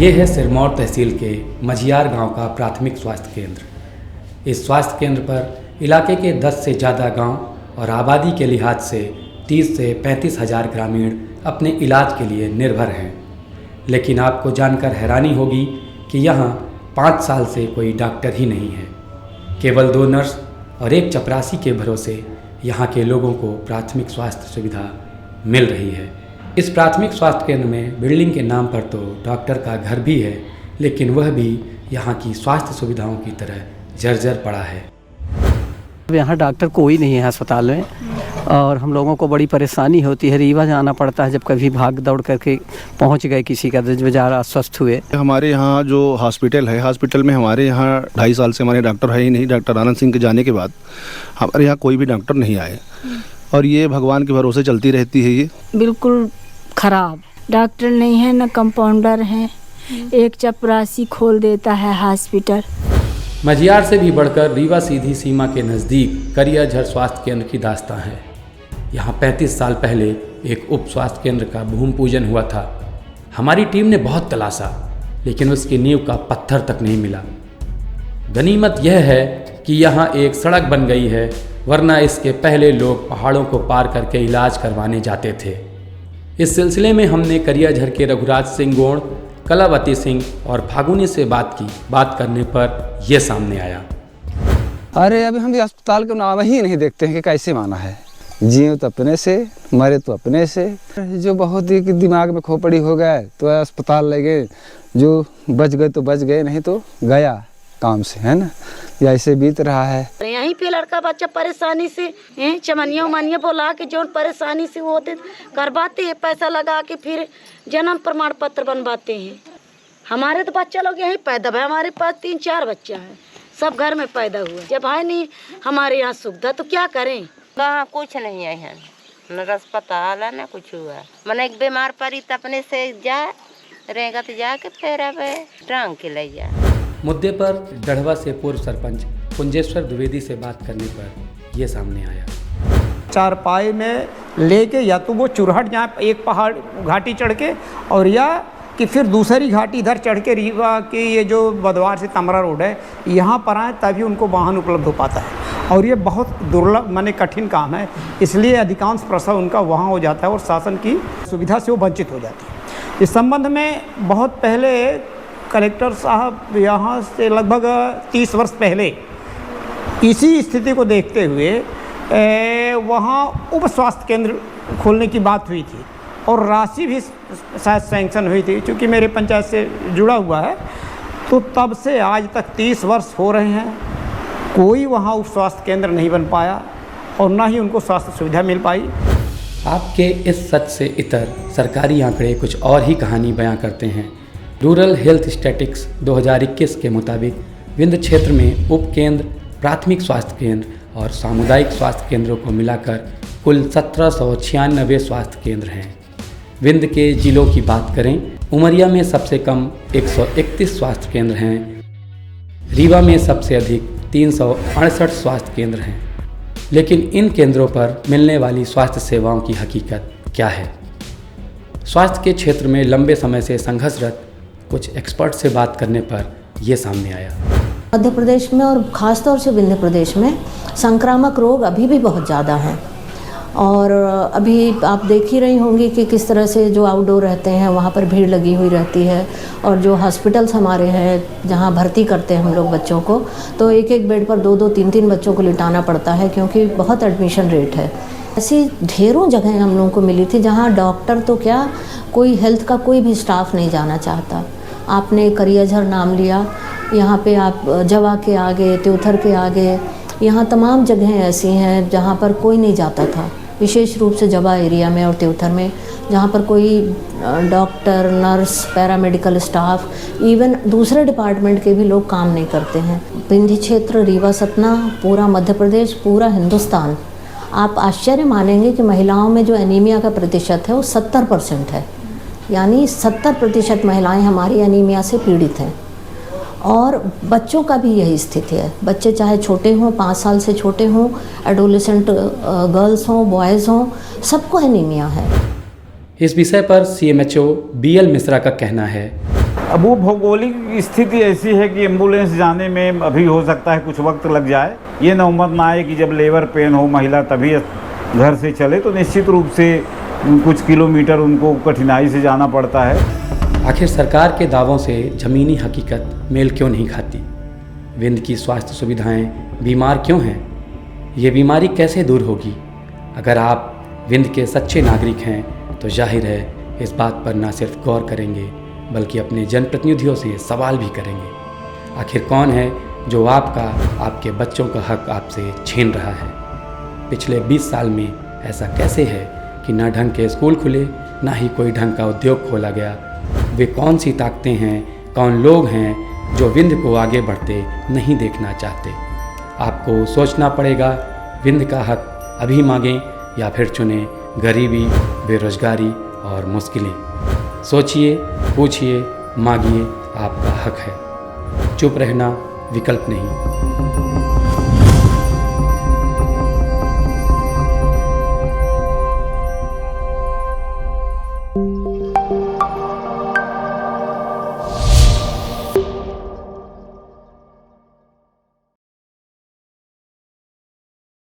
ये है सिरमौर तहसील के मझियार गांव का प्राथमिक स्वास्थ्य केंद्र। इस स्वास्थ्य केंद्र पर इलाके के 10 से ज़्यादा गांव और आबादी के लिहाज से 30 से 35 हज़ार ग्रामीण अपने इलाज के लिए निर्भर हैं। लेकिन आपको जानकर हैरानी होगी कि यहाँ 5 साल से कोई डॉक्टर ही नहीं है। केवल 2 नर्स और 1 चपरासी के भरोसे यहाँ के लोगों को प्राथमिक स्वास्थ्य सुविधा मिल रही है। इस प्राथमिक स्वास्थ्य केंद्र में बिल्डिंग के नाम पर तो डॉक्टर का घर भी है, लेकिन वह भी यहाँ की स्वास्थ्य सुविधाओं की तरह जर्जर पड़ा है। यहाँ डॉक्टर कोई नहीं है अस्पताल में और हम लोगों को बड़ी परेशानी होती है। रीवा जाना पड़ता है जब कभी भाग दौड़ करके पहुँच गए किसी का बेचारा अस्वस्थ हुए। हमारे यहाँ जो हॉस्पिटल है, हॉस्पिटल में हमारे यहाँ 2.5 साल से हमारे डॉक्टर है ही नहीं। डॉक्टर आनंद सिंह के जाने के बाद हमारे यहाँ कोई भी डॉक्टर नहीं आए और ये भगवान के भरोसे चलती रहती है। ये बिल्कुल खराब, डॉक्टर नहीं है, न कंपाउंडर है, 1 चपरासी खोल देता है हॉस्पिटल। मझियार से भी बढ़कर रीवा सीधी सीमा के नज़दीक करियाझर स्वास्थ्य केंद्र की दास्तां है। यहाँ 35 साल पहले एक उप स्वास्थ्य केंद्र का भूमि पूजन हुआ था। हमारी टीम ने बहुत तलाशा, लेकिन उसकी नींव का पत्थर तक नहीं मिला। गनीमत यह है कि यहाँ एक सड़क बन गई है, वरना इसके पहले लोग पहाड़ों को पार करके इलाज करवाने जाते थे। इस सिलसिले में हमने करियाझर के रघुराज सिंह गोंड, कलावती सिंह और फागुनी से बात की। बात करने पर यह सामने आया। अरे अभी हम अस्पताल का नाम ही नहीं देखते हैं कि कैसे माना है। जिए तो अपने से, मरे तो अपने से। जो बहुत ही दिमाग में खोपड़ी हो गया तो अस्पताल ले गए, जो बच गए तो बच गए, नहीं तो गया काम से, है ना। ये ऐसे बीत रहा है। यहीं पे लड़का बच्चा परेशानी से चमनिया उमनिया बोला के जो परेशानी से होते करवाते हैं, पैसा लगा के फिर जन्म प्रमाण पत्र बनवाते हैं। हमारे तो बच्चा लोग यहीं पैदा है, हमारे पास 3-4 बच्चा है, सब घर में पैदा हुए। जब है नहीं हमारे यहाँ सुविधा तो क्या करें। कहाँ कुछ नहीं है, न अस्पताल है न कुछ हुआ। मैंने एक बीमार पड़ी तो अपने से जा रहेगा तो जाके फिर अब टांग के ले जा। मुद्दे पर गढ़वा से पूर्व सरपंच कुंजेश्वर द्विवेदी से बात करने पर यह सामने आया। चारपाई में लेके या तो वो चुरहट जहाँ एक पहाड़ घाटी चढ़ के, और या कि फिर दूसरी घाटी इधर चढ़ के रीवा के ये जो बदवार से तमरा रोड है यहाँ पर आए, तभी उनको वाहन उपलब्ध हो पाता है। और ये बहुत दुर्लभ माने कठिन काम है, इसलिए अधिकांश प्रसव उनका वहाँ हो जाता है और शासन की सुविधा से वो वंचित हो जाती है। इस संबंध में बहुत पहले कलेक्टर साहब यहाँ से लगभग 30 वर्ष पहले इसी स्थिति को देखते हुए वहाँ उप स्वास्थ्य केंद्र खोलने की बात हुई थी और राशि भी शायद सैंक्शन हुई थी। चूँकि मेरे पंचायत से जुड़ा हुआ है, तो तब से आज तक 30 वर्ष हो रहे हैं, कोई वहाँ उप स्वास्थ्य केंद्र नहीं बन पाया और ना ही उनको स्वास्थ्य सुविधा मिल पाई। आपके इस सच से इतर सरकारी आंकड़े कुछ और ही कहानी बयां करते हैं। रूरल हेल्थ स्टैटिक्स 2021 के मुताबिक विंध्य क्षेत्र में उप केंद्र, प्राथमिक स्वास्थ्य केंद्र और सामुदायिक स्वास्थ्य केंद्रों को मिलाकर कुल 1796 स्वास्थ्य केंद्र हैं। विंध्य के जिलों की बात करें, उमरिया में सबसे कम 131 स्वास्थ्य केंद्र हैं, रीवा में सबसे अधिक 368 स्वास्थ्य केंद्र हैं। लेकिन इन केंद्रों पर मिलने वाली स्वास्थ्य सेवाओं की हकीकत क्या है? स्वास्थ्य के क्षेत्र में लंबे समय से संघर्षरत कुछ एक्सपर्ट से बात करने पर यह सामने आया। मध्य प्रदेश में और ख़ासतौर से विंध्य प्रदेश में संक्रामक रोग अभी भी बहुत ज़्यादा हैं और अभी आप देख ही रही होंगी कि किस तरह से जो आउटडोर रहते हैं वहाँ पर भीड़ लगी हुई रहती है। और जो हॉस्पिटल्स हमारे हैं जहाँ भर्ती करते हैं हम लोग बच्चों को, तो एक बेड पर 2-2, 3-3 बच्चों को लिटाना पड़ता है क्योंकि बहुत एडमिशन रेट है। ऐसी ढेरों जगहें हम लोगों को मिली थी जहाँ डॉक्टर तो क्या, कोई हेल्थ का कोई भी स्टाफ नहीं जाना चाहता। आपने करियाझर नाम लिया, यहाँ पे आप जवा के आगे, त्योथर के आगे, यहाँ तमाम जगहें ऐसी हैं जहाँ पर कोई नहीं जाता था, विशेष रूप से जवा एरिया में और त्योथर में, जहाँ पर कोई doctor, nurse, paramedical staff, even दूसरे डिपार्टमेंट के भी लोग काम नहीं करते हैं। विंध्य क्षेत्र, रीवा, सतना, पूरा मध्य प्रदेश, पूरा हिंदुस्तान, आप आश्चर्य मानेंगे कि महिलाओं में जो एनीमिया का प्रतिशत है वो 70% है। यानी 70% महिलाएं हमारी एनीमिया से पीड़ित हैं। और बच्चों का भी यही स्थिति है। बच्चे चाहे छोटे हों, 5 साल से छोटे हों, एडोलेसेंट गर्ल्स हों, बॉयज़ हों, सबको एनीमिया है। इस विषय पर CMHO BL मिश्रा का कहना है, अब वो भौगोलिक स्थिति ऐसी है कि एम्बुलेंस जाने में अभी हो सकता है कुछ वक्त लग जाए। ये नौबत ना आए कि जब लेबर पेन हो महिला तभी घर से चले, तो निश्चित रूप से कुछ किलोमीटर उनको कठिनाई से जाना पड़ता है। आखिर सरकार के दावों से ज़मीनी हकीकत मेल क्यों नहीं खाती? विंध्य की स्वास्थ्य सुविधाएं बीमार क्यों हैं? ये बीमारी कैसे दूर होगी? अगर आप विंध्य के सच्चे नागरिक हैं तो जाहिर है इस बात पर न सिर्फ गौर करेंगे बल्कि अपने जनप्रतिनिधियों से सवाल भी करेंगे। आखिर कौन है जो आपके बच्चों का हक आपसे छीन रहा है? पिछले 20 साल में ऐसा कैसे है कि न ढंग के स्कूल खुले, ना ही कोई ढंग का उद्योग खोला गया? वे कौन सी ताकतें हैं, कौन लोग हैं जो विंध्य को आगे बढ़ते नहीं देखना चाहते? आपको सोचना पड़ेगा, विंध्य का हक अभी मांगें या फिर चुनें गरीबी, बेरोजगारी और मुश्किलें। सोचिए, पूछिए, मांगिए, आपका हक है। चुप रहना विकल्प नहीं।